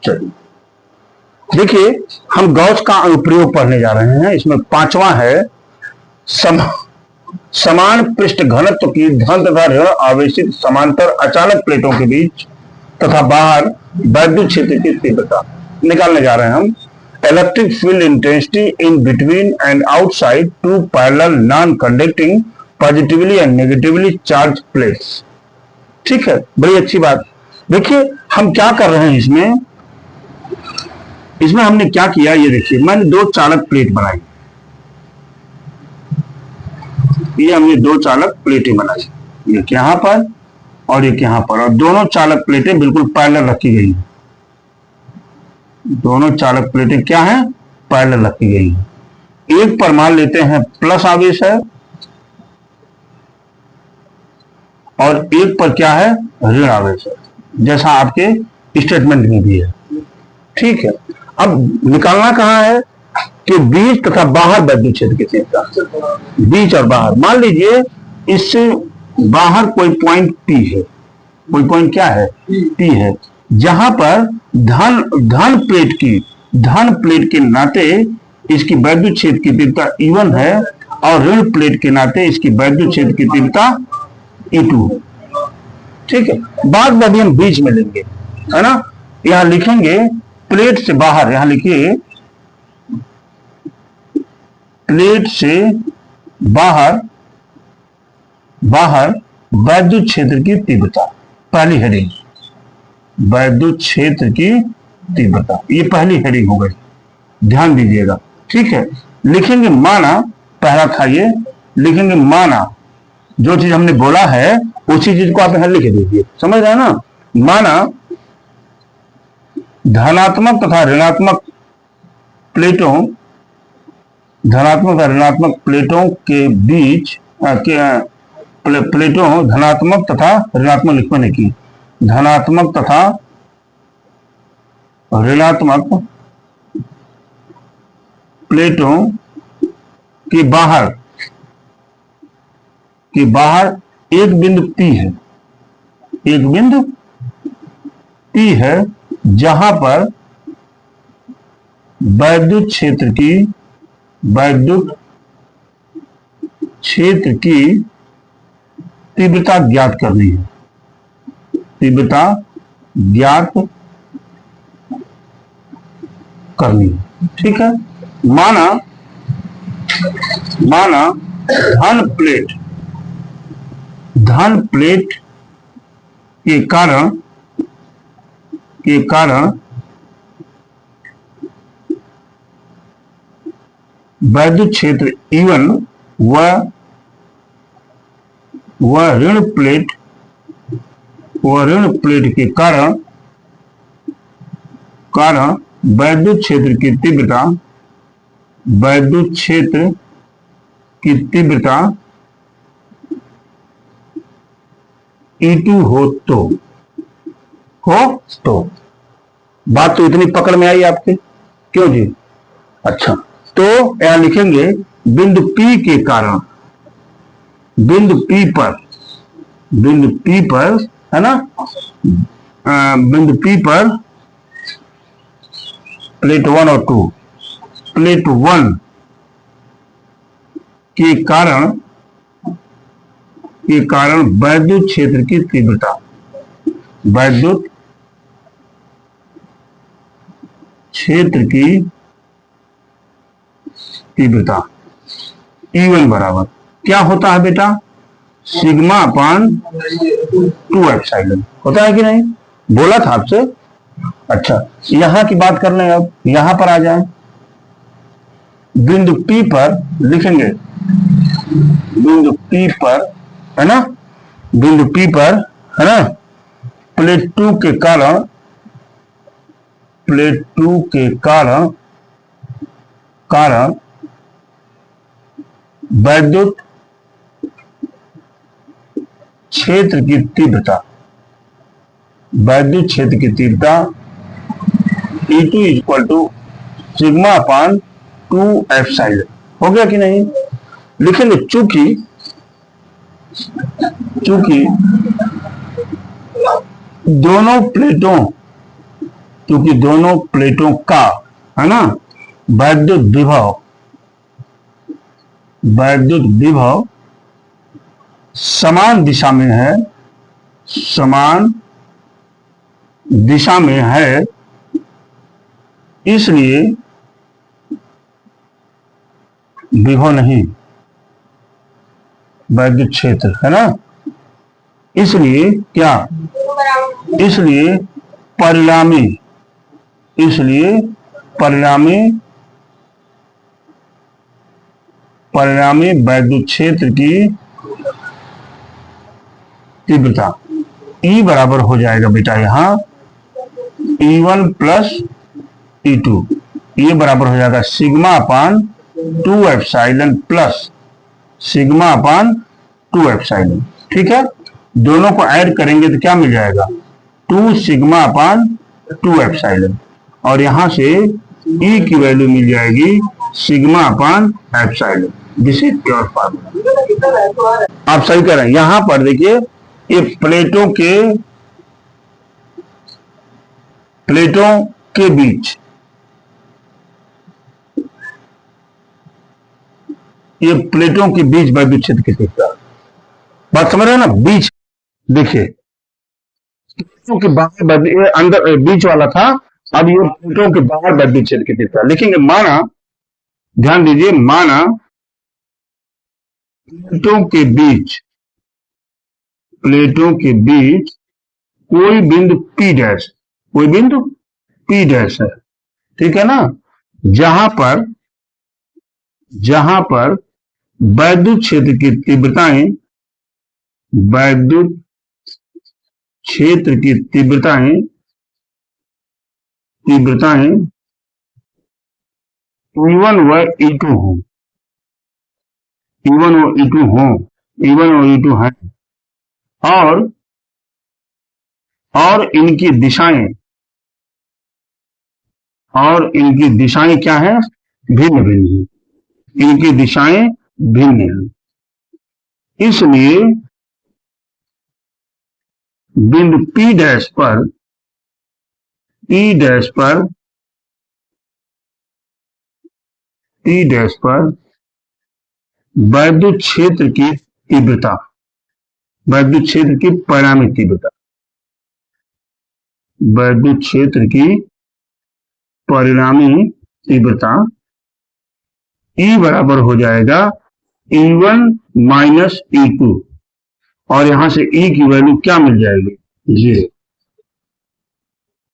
चलिए देखिए, हम गॉस का अनुप्रयोग पढ़ने जा रहे हैं। इसमें पांचवा है समान पृष्ठ घनत्व की धन तथा ऋण आवेशित समांतर अचालक प्लेटों के बीच तथा बाहर वैद्युत क्षेत्र की तीव्रता निकालने जा रहे हैं हम। Electric field intensity in between and outside two parallel non conducting positively and negatively charge plates. ठीक है, बड़ी अच्छी बात। देखिए हम क्या कर रहे हैं इसमें हमने क्या किया, ये देखिए, मैंने दो चालक प्लेट बनाई। ये हमने दो चालक प्लेटें बनाई, एक यहां पर और एक यहां पर, और दोनों चालक प्लेटें बिल्कुल पैरेलल रखी गई हैं। दोनों चालक प्लेटें क्या हैं, पैरेलल रखी गई हैं। एक पर मान लेते हैं प्लस आवेश है और एक पर क्या है, ऋण आवेश है, जैसा आपके स्टेटमेंट में भी है। ठीक है, अब निकालना कहां है कि बीच तथा बाहर वैद्युत क्षेत्र की तीव्रता। बीच और बाहर, मान लीजिए इससे बाहर कोई पॉइंट P है, कोई पॉइंट क्या है, P है, जहां पर धन प्लेट के नाते इसकी वैद्युत क्षेत्र की तीव्रता E1 है और ऋण प्लेट के नाते इसकी वैद्युत क्षेत्र की तीव्रता E2 है। ठीक है, बाद में भी हम बीच में लेंगे, है ना। यहां लिखेंगे प्लेट से बाहर, यहां लिखिए प्लेट से बाहर वैद्युत क्षेत्र की तीव्रता, पहली हेडिंग वैद्युत क्षेत्र की तीव्रता, ये पहली हेडिंग हो गई, ध्यान दीजिएगा। ठीक है, लिखेंगे माना, पहला था ये, लिखेंगे माना, जो चीज हमने बोला है उसी चीज को आप यहां लिख दीजिए, समझ रहे हैं ना। माना धनात्मक तथा ऋणात्मक प्लेटों के बीच प्लेटों धनात्मक तथा ऋणात्मक लिखने की, धनात्मक तथा ऋणात्मक प्लेटों के बाहर एक बिंदु P है, एक बिंदु P है, जहां पर वैद्युत क्षेत्र की तीव्रता ज्ञात करनी है, तीव्रता ज्ञात करनी है। ठीक है, माना धन प्लेट के कारण वैद्युत क्षेत्र E1 व ऋण प्लेट के कारण वैद्युत क्षेत्र की तीव्रता E2 हो तो बात तो इतनी पकड़ में आई आपके, क्यों जी। अच्छा, तो यहां लिखेंगे बिंदु P के कारण, बिंदु P पर, है ना, बिंदु P पर प्लेट 1 और 2, प्लेट 1 के कारण वैद्युत क्षेत्र की तीव्रता, वैद्युत क्षेत्र की तीव्रता E1 बराबर क्या होता है बेटा, सिग्मा अपान 2 एप्सिलॉन होता है कि नहीं, बोला था आपसे। अच्छा, यहां की बात कर लें, अब यहां पर आ जाए, बिंदु P पर लिखेंगे, बिंदु P पर, है ना, बिंदु P पर, है ना, प्लेट 2 के कारण वैद्युत क्षेत्र की तीव्रता, E2 equal to sigma upon 2 epsilon, हो गया कि नहीं। लिखेंगे चूंकि दोनों प्लेटों क्योंकि दोनों प्लेटों का, है ना, वैद्युत विभव समान दिशा में है, समान दिशा में है, इसलिए विभव नहीं, वैद्युत क्षेत्र, है ना। इसलिए क्या, इसलिए परिणामी वैद्युत क्षेत्र की तीव्रता E बराबर हो जाएगा बेटा यहाँ E1 प्लस E2, ये बराबर हो जाएगा sigma upon 2 epsilon plus sigma upon 2 epsilon. ठीक है, दोनों को ऐड करेंगे तो क्या मिल जाएगा, 2 सिग्मा अपान 2 एप्सिलॉन, और यहां से E की वैल्यू मिल जाएगी sigma upon epsilon. This is pure formula. आप सही कर रहे हैं। यहां पर देखिए ये प्लेटों के बीच, ये प्लेटों के बीच वैद्युत क्षेत्र की तीव्रता, बात समझ रहे हैं ना, बीच। देखिए प्लेटों के बाहर ये अंदर बीच वाला था, अब ये प्लेटों के बाहर वैद्युत क्षेत्र की तीव्रता लिखेंगे। माना, ध्यान दीजिए, माना प्लेटों के बीच कोई बिंदु P डैश है, ठीक है ना, जहां पर वैद्युत क्षेत्र की तीव्रताएं E1 व E2 हों, E1 और E2 हैं, और इनकी दिशाएं क्या है, भिन्न है, इनकी दिशाएं भिन्न है। इसलिए बिंदु P डैश पर वैद्युत क्षेत्र की तीव्रता, वैद्युत क्षेत्र की परिणामी तीव्रता, वैद्युत क्षेत्र की परिणामी तीव्रता E बराबर हो जाएगा E1 माइनस E2, और यहां से E की वैल्यू क्या मिल जाएगी, 0।